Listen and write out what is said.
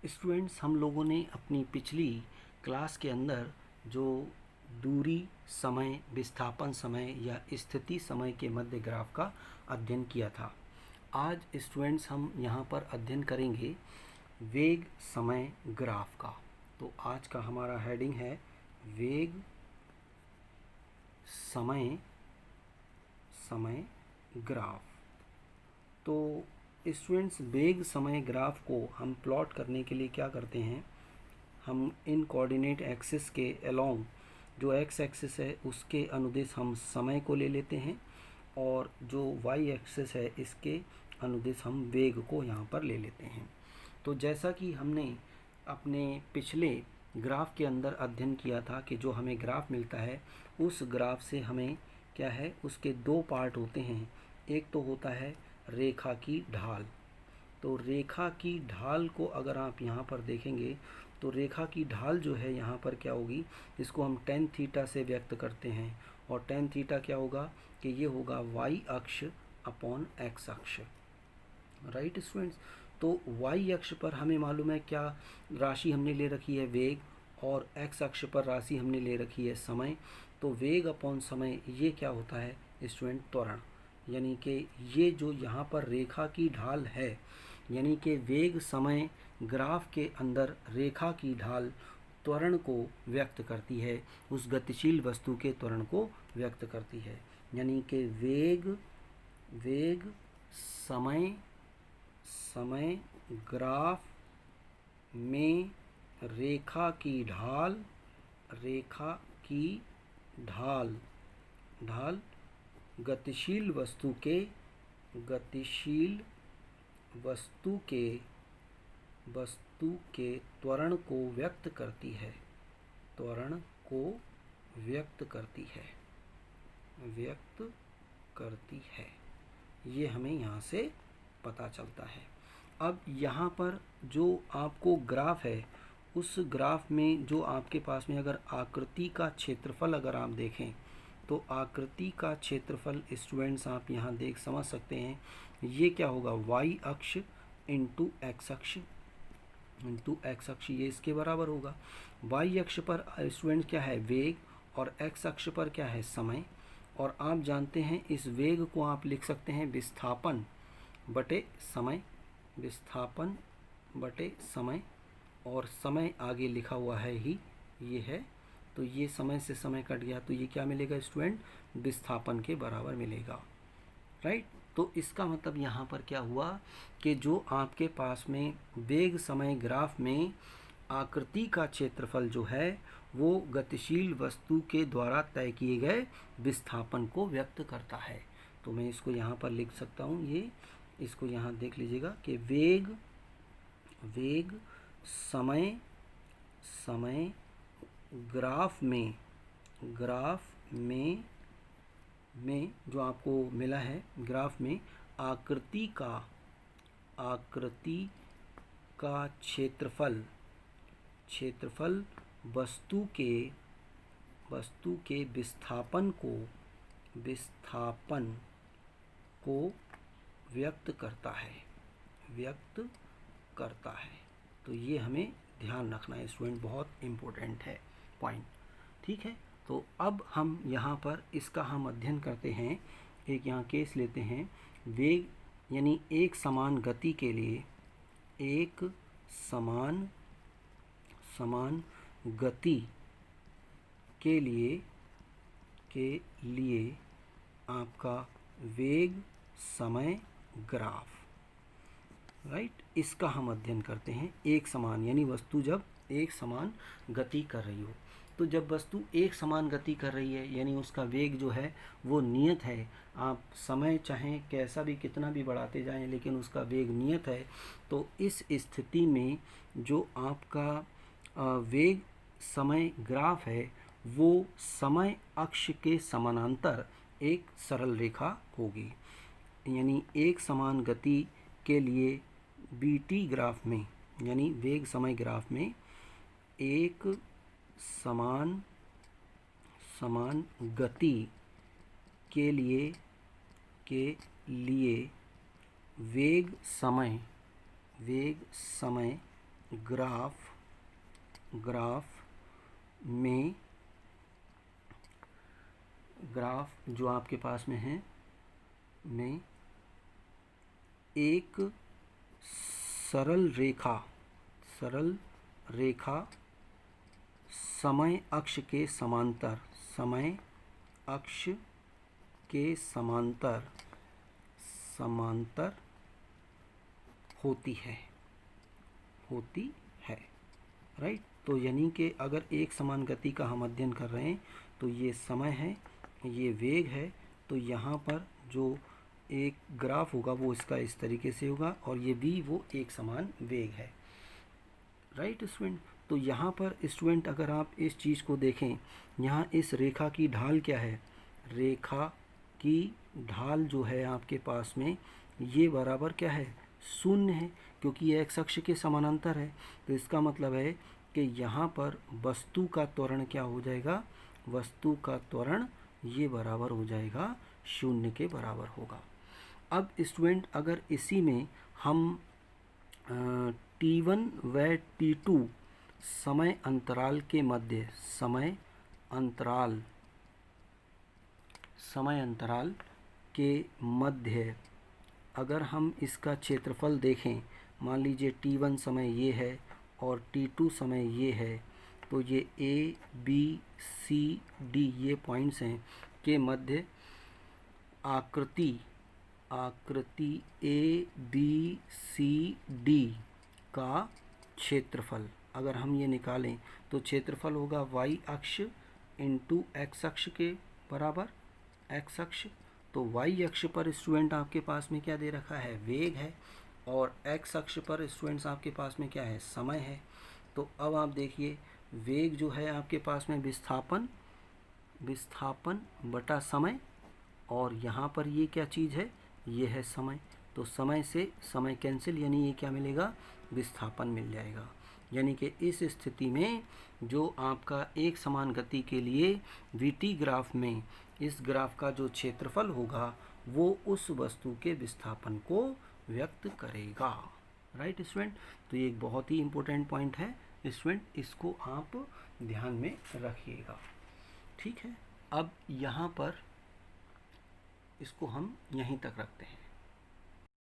Students, हम लोगों ने अपनी पिछली क्लास के अंदर जो दूरी समय, विस्थापन समय या स्थिति समय के मध्य ग्राफ का अध्ययन किया था। आज स्टूडेंट्स हम यहाँ पर अध्ययन करेंगे वेग समय ग्राफ का। तो आज का हमारा हेडिंग है वेग समय समय ग्राफ। तो स्टूडेंट्स, वेग समय ग्राफ को हम प्लॉट करने के लिए क्या करते हैं, हम इन कोऑर्डिनेट एक्सिस के अलोंग जो एक्स एक्सिस है उसके अनुदिश हम समय को ले लेते हैं और जो वाई एक्सिस है इसके अनुदिश हम वेग को यहाँ पर ले लेते हैं। तो जैसा कि हमने अपने पिछले ग्राफ के अंदर अध्ययन किया था कि जो हमें ग्राफ मिलता है उस ग्राफ से हमें क्या है, उसके दो पार्ट होते हैं। एक तो होता है रेखा की ढाल। तो रेखा की ढाल को अगर आप यहाँ पर देखेंगे तो रेखा की ढाल जो है यहाँ पर क्या होगी, इसको हम टेन थीटा से व्यक्त करते हैं और टेन थीटा क्या होगा कि ये होगा वाई अक्ष अपॉन एक्स अक्ष। राइट स्टूडेंट्स, तो वाई अक्ष पर हमें मालूम है क्या राशि हमने ले रखी है, वेग, और एक्स अक्ष पर राशि हमने ले रखी है समय। तो वेग अपॉन समय ये क्या होता है स्टूडेंट, त्वरण। यानी कि ये जो यहाँ पर रेखा की ढाल है, यानी कि वेग समय ग्राफ के अंदर रेखा की ढाल त्वरण को व्यक्त करती है, उस गतिशील वस्तु के त्वरण को व्यक्त करती है। यानी कि वेग समय समय ग्राफ में रेखा की ढाल ढाल गतिशील वस्तु के त्वरण को व्यक्त करती है, ये हमें यहाँ से पता चलता है। अब यहाँ पर जो आपको ग्राफ है, उस ग्राफ में जो आपके पास में अगर आकृति का क्षेत्रफल अगर आप देखें तो आकृति का क्षेत्रफल स्टूडेंट्स आप यहाँ समझ सकते हैं, ये क्या होगा, वाई अक्ष इंटू एक्स अक्ष ये इसके बराबर होगा। वाई अक्ष पर स्टूडेंट क्या है, वेग, और एक्स अक्ष पर क्या है, समय। और आप जानते हैं इस वेग को आप लिख सकते हैं विस्थापन बटे समय, और समय आगे लिखा हुआ है ही ये है, तो ये समय से समय कट गया तो ये क्या मिलेगा स्टूडेंट, विस्थापन के बराबर मिलेगा। राइट, तो इसका मतलब यहाँ पर क्या हुआ कि जो आपके पास में वेग समय ग्राफ में आकृति का क्षेत्रफल जो है वो गतिशील वस्तु के द्वारा तय किए गए विस्थापन को व्यक्त करता है। तो मैं इसको यहाँ पर लिख सकता हूँ, ये इसको यहाँ देख लीजिएगा कि वेग समय ग्राफ में जो आपको मिला है, ग्राफ में आकृति का क्षेत्रफल वस्तु के विस्थापन को व्यक्त करता है। तो ये हमें ध्यान रखना है स्टूडेंट, बहुत इम्पोर्टेंट है पॉइंट। ठीक है, तो अब हम यहाँ पर इसका हम अध्ययन करते हैं। एक यहाँ केस लेते हैं, वेग यानी एक समान गति के लिए, एक समान गति के लिए आपका वेग समय ग्राफ। राइट, इसका हम अध्ययन करते हैं। एक समान यानी वस्तु जब एक समान गति कर रही हो, तो जब वस्तु एक समान गति कर रही है यानी उसका वेग जो है वो नियत है। आप समय चाहें कैसा भी कितना भी बढ़ाते जाएं लेकिन उसका वेग नियत है। तो इस स्थिति में जो आपका वेग समय ग्राफ है वो समय अक्ष के समानांतर एक सरल रेखा होगी। यानी एक समान गति के लिए बीटी ग्राफ में, यानी वेग समय ग्राफ में एक समान गति के लिए वेग समय ग्राफ जो आपके पास में है में एक सरल रेखा समय अक्ष के समांतर होती है राइट। तो यानी कि अगर एक समान गति का हम अध्ययन कर रहे हैं तो ये समय है, ये वेग है, तो यहाँ पर जो एक ग्राफ होगा वो इसका इस तरीके से होगा और ये भी वो एक समान वेग है राइट स्टूडेंट। तो यहाँ पर स्टूडेंट अगर आप इस चीज़ को देखें, यहाँ इस रेखा की ढाल क्या है, रेखा की ढाल जो है आपके पास में ये बराबर क्या है, 0 है, क्योंकि ये एक्स अक्ष के समानांतर है। तो इसका मतलब है कि यहाँ पर वस्तु का त्वरण क्या हो जाएगा, वस्तु का त्वरण ये बराबर हो जाएगा 0 के बराबर होगा। अब स्टूडेंट अगर इसी में हम T1 व T2 समय अंतराल के मध्य अगर हम इसका क्षेत्रफल देखें, मान लीजिए T1 समय ये है और T2 समय ये है, तो ये A B C D ये पॉइंट्स हैं के मध्य आकृति A B C D का क्षेत्रफल अगर हम ये निकालें तो क्षेत्रफल होगा y अक्ष इंटू x अक्ष के बराबर x अक्ष। तो y अक्ष पर स्टूडेंट आपके पास में क्या दे रखा है, वेग है, और x अक्ष पर स्टूडेंट्स आपके पास में क्या है, समय है। तो अब आप देखिए वेग जो है आपके पास में विस्थापन बटा समय, और यहाँ पर ये क्या चीज़ है, ये है समय। तो समय से समय कैंसिल, यानी ये क्या मिलेगा, विस्थापन मिल जाएगा। यानी कि इस स्थिति में जो आपका एक समान गति के लिए VT ग्राफ में इस ग्राफ का जो क्षेत्रफल होगा वो उस वस्तु के विस्थापन को व्यक्त करेगा राइट स्टूडेंट। तो ये एक बहुत ही इम्पोर्टेंट पॉइंट है स्टूडेंट, इसको आप ध्यान में रखिएगा, ठीक है। अब यहाँ पर इसको हम यहीं तक रखते हैं।